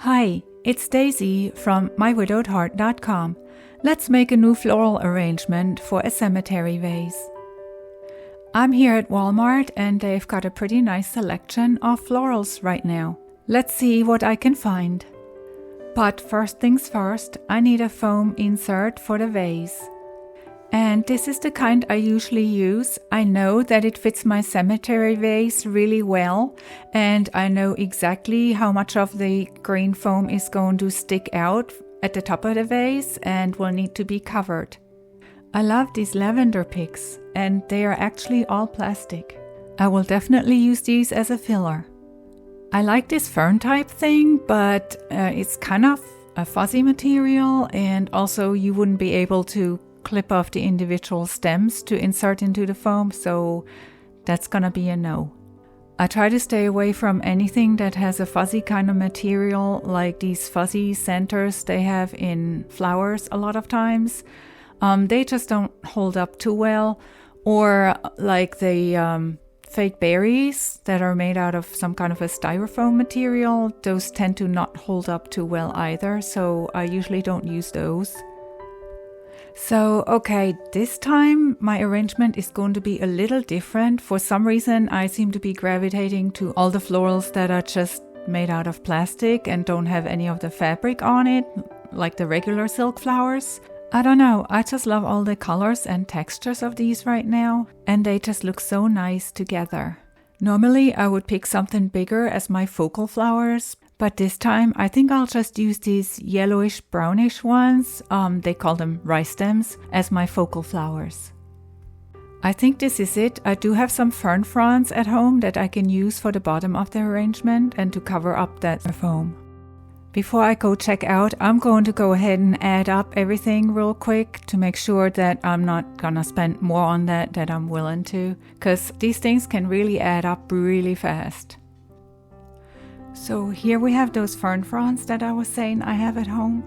Hi, it's Daisy from mywidowedheart.com. Let's make a new floral arrangement for a cemetery vase. I'm here at Walmart and they've got a pretty nice selection of florals right now. Let's see what I can find. But first things first, I need a foam insert for the vase. And this is the kind I usually use. I know that it fits my cemetery vase really well, and I know exactly how much of the green foam is going to stick out at the top of the vase and will need to be covered. I love these lavender picks, and they are actually all plastic. I will definitely use these as a filler. I like this fern type thing, but it's kind of a fuzzy material, and also you wouldn't be able to clip off the individual stems to insert into the foam, so that's gonna be a no. I try to stay away from anything that has a fuzzy kind of material, like these fuzzy centers they have in flowers a lot of times. They just don't hold up too well, or like the fake berries that are made out of some kind of a styrofoam material. Those tend to not hold up too well either, so I usually don't use those. So, okay, this time my arrangement is going to be a little different. For some reason, I seem to be gravitating to all the florals that are just made out of plastic and don't have any of the fabric on it, like the regular silk flowers. I don't know, I just love all the colors and textures of these right now, and they just look so nice together. Normally, I would pick something bigger as my focal flowers, but this time I think I'll just use these yellowish brownish ones, they call them rice stems, as my focal flowers. I think this is it. I do have some fern fronds at home that I can use for the bottom of the arrangement and to cover up that foam. Before I go check out, I'm going to go ahead and add up everything real quick to make sure that I'm not gonna spend more on that than I'm willing to, because these things can really add up really fast. So here we have those fern fronds that I was saying I have at home.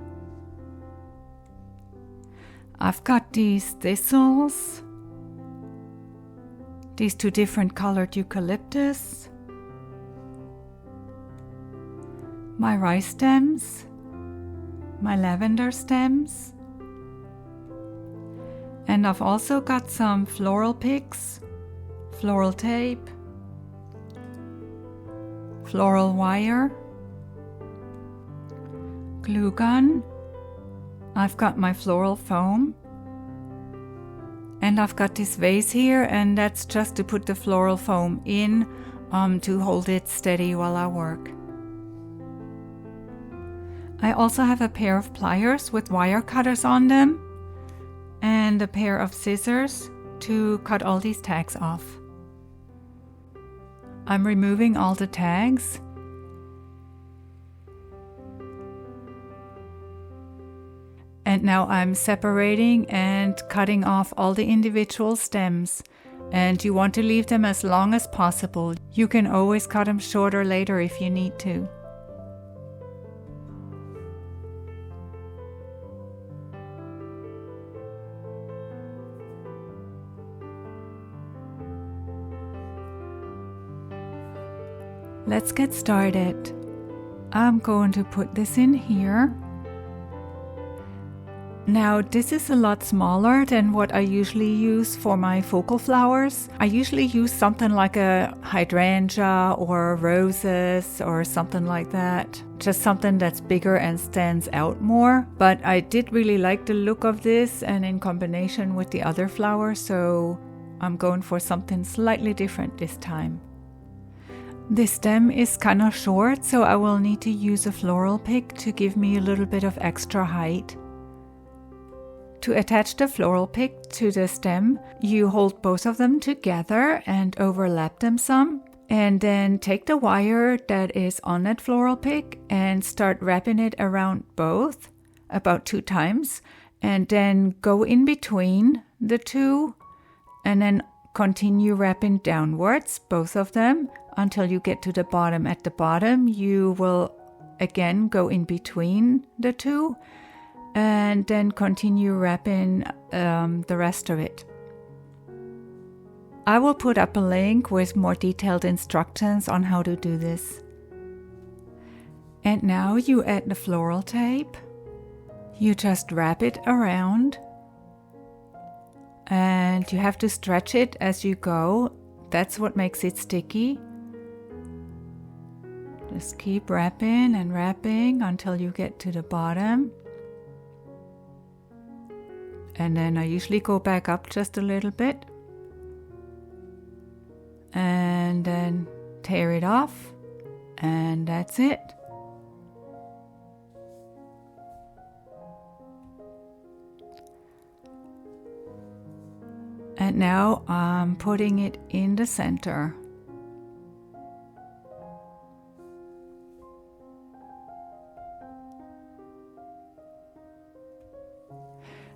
I've got these thistles, these two different colored eucalyptus, my rice stems, my lavender stems, and I've also got some floral picks, floral tape, floral wire, glue gun, I've got my floral foam, and I've got this vase here, and that's just to put the floral foam in to hold it steady while I work. I also have a pair of pliers with wire cutters on them and a pair of scissors to cut all these tags off. I'm removing all the tags. And now I'm separating and cutting off all the individual stems. And you want to leave them as long as possible. You can always cut them shorter later if you need to. Let's get started. I'm going to put this in here. Now this is a lot smaller than what I usually use for my focal flowers. I usually use something like a hydrangea or roses or something like that. Just something that's bigger and stands out more. But I did really like the look of this and in combination with the other flowers, so I'm going for something slightly different this time. This stem is kind of short, so I will need to use a floral pick to give me a little bit of extra height. To attach the floral pick to the stem, you hold both of them together and overlap them some, and then take the wire that is on that floral pick and start wrapping it around both about 2 times, and then go in between the two and then continue wrapping downwards, both of them, until you get to the bottom. At the bottom, you will again go in between the two and then continue wrapping the rest of it. I will put up a link with more detailed instructions on how to do this. And now you add the floral tape. You just wrap it around and you have to stretch it as you go. That's what makes it sticky. Just keep wrapping and wrapping until you get to the bottom. And then I usually go back up just a little bit. And then tear it off. And that's it. And now I'm putting it in the center.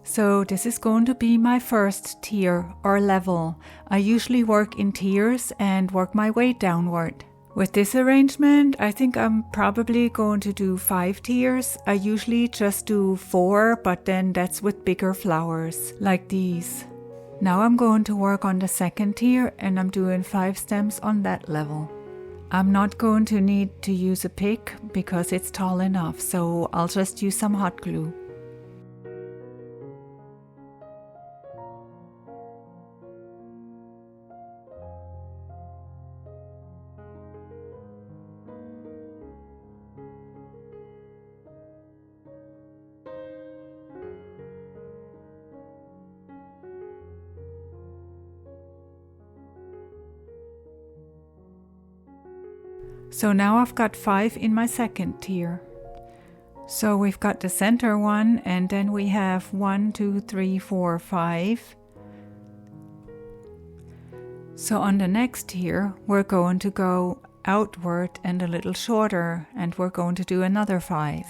So this is going to be my first tier or level. I usually work in tiers and work my way downward. With this arrangement, I think I'm probably going to do 5 tiers. I usually just do 4, but then that's with bigger flowers, like these. Now I'm going to work on the second tier and I'm doing 5 stems on that level. I'm not going to need to use a pick because it's tall enough, so I'll just use some hot glue. So now I've got 5 in my second tier. So we've got the center one and then we have 1, 2, 3, 4, 5. So on the next tier, we're going to go outward and a little shorter and we're going to do another 5.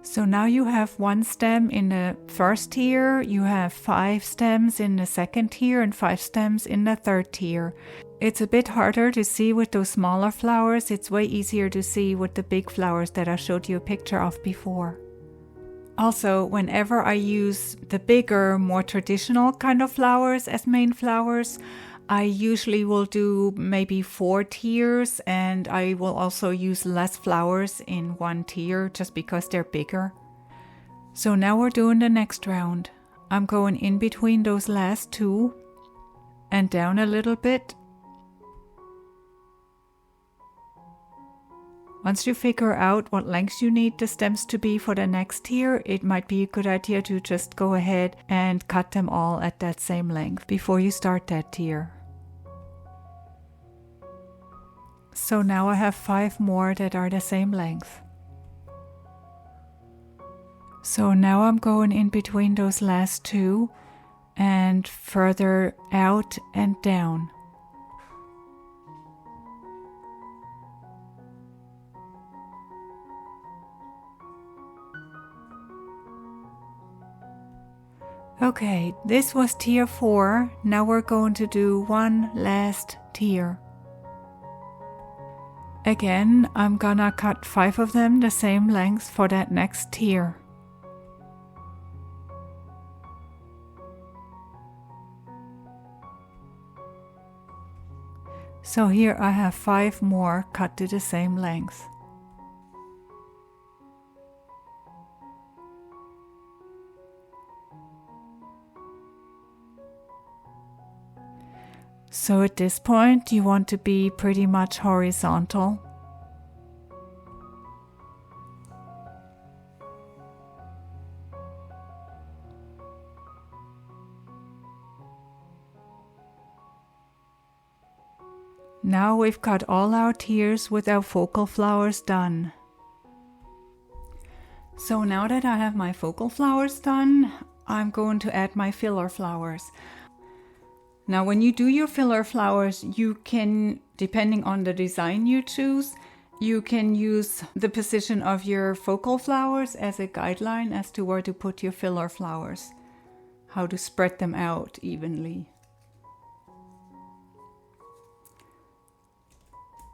So now you have 1 stem in the first tier, you have 5 stems in the second tier and 5 stems in the third tier. It's a bit harder to see with those smaller flowers. It's way easier to see with the big flowers that I showed you a picture of before. Also, whenever I use the bigger, more traditional kind of flowers as main flowers, I usually will do maybe 4 tiers and I will also use less flowers in 1 tier just because they're bigger. So now we're doing the next round. I'm going in between those last 2 and down a little bit. Once you figure out what length you need the stems to be for the next tier, it might be a good idea to just go ahead and cut them all at that same length before you start that tier. So now I have 5 more that are the same length. So now I'm going in between those last 2 and further out and down. Okay, this was tier 4. Now we're going to do 1 last tier. Again, I'm gonna cut 5 of them the same length for that next tier. So here I have 5 more cut to the same length. So at this point you want to be pretty much horizontal. Now we've got all our tiers with our focal flowers done. So now that I have my focal flowers done, I'm going to add my filler flowers. Now when you do your filler flowers, you can, depending on the design you choose, you can use the position of your focal flowers as a guideline as to where to put your filler flowers, how to spread them out evenly.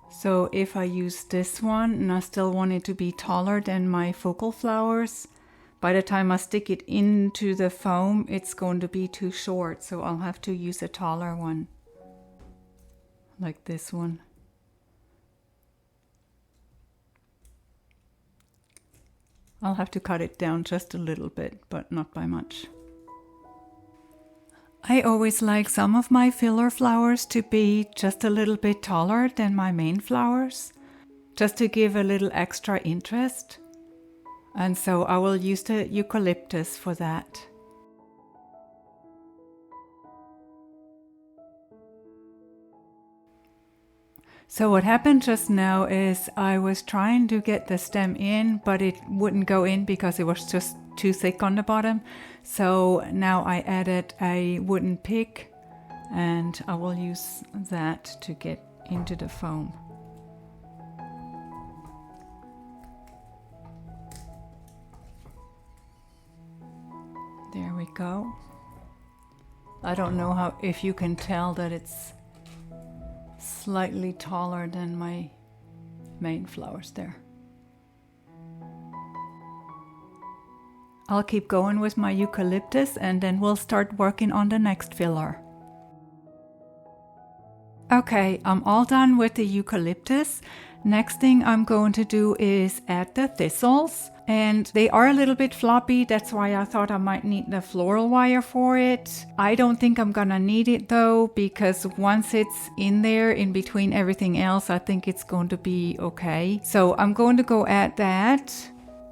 So if I use this one and I still want it to be taller than my focal flowers, by the time I stick it into the foam, it's going to be too short. So I'll have to use a taller one, like this one. I'll have to cut it down just a little bit, but not by much. I always like some of my filler flowers to be just a little bit taller than my main flowers, just to give a little extra interest. And so I will use the eucalyptus for that. So what happened just now is I was trying to get the stem in, but it wouldn't go in because it was just too thick on the bottom. So now I added a wooden pick and I will use that to get into the foam. There we go. I don't know if you can tell that it's slightly taller than my main flowers there. I'll keep going with my eucalyptus and then we'll start working on the next filler. Okay, I'm all done with the eucalyptus. Next thing I'm going to do is add the thistles, and they are a little bit floppy. That's why I thought I might need the floral wire for it. I don't think I'm gonna need it though, because once it's in there in between everything else, I think it's going to be okay. So I'm going to go add that.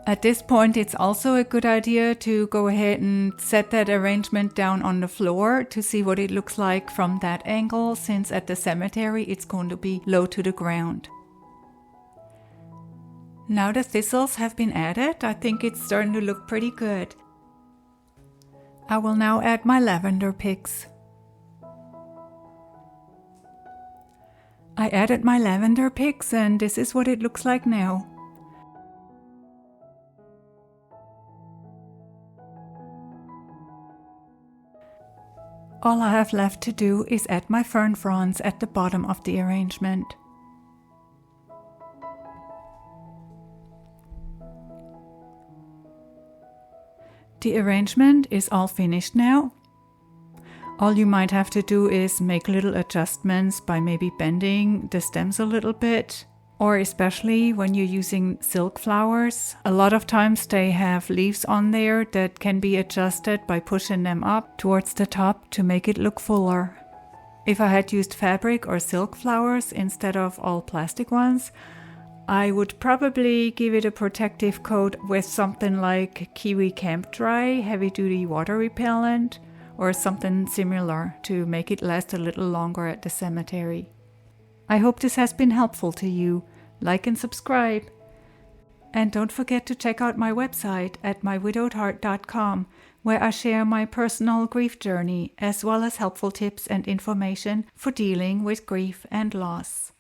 At this point, it's also a good idea to go ahead and set that arrangement down on the floor to see what it looks like from that angle, since at the cemetery it's going to be low to the ground. Now the thistles have been added, I think it's starting to look pretty good. I will now add my lavender picks. I added my lavender picks and this is what it looks like now. All I have left to do is add my fern fronds at the bottom of the arrangement. The arrangement is all finished now. All you might have to do is make little adjustments by maybe bending the stems a little bit, or especially when you're using silk flowers. A lot of times they have leaves on there that can be adjusted by pushing them up towards the top to make it look fuller. If I had used fabric or silk flowers instead of all plastic ones, I would probably give it a protective coat with something like Kiwi Camp Dry heavy duty water repellent or something similar to make it last a little longer at the cemetery. I hope this has been helpful to you. Like and subscribe. And don't forget to check out my website at mywidowedheart.com, where I share my personal grief journey as well as helpful tips and information for dealing with grief and loss.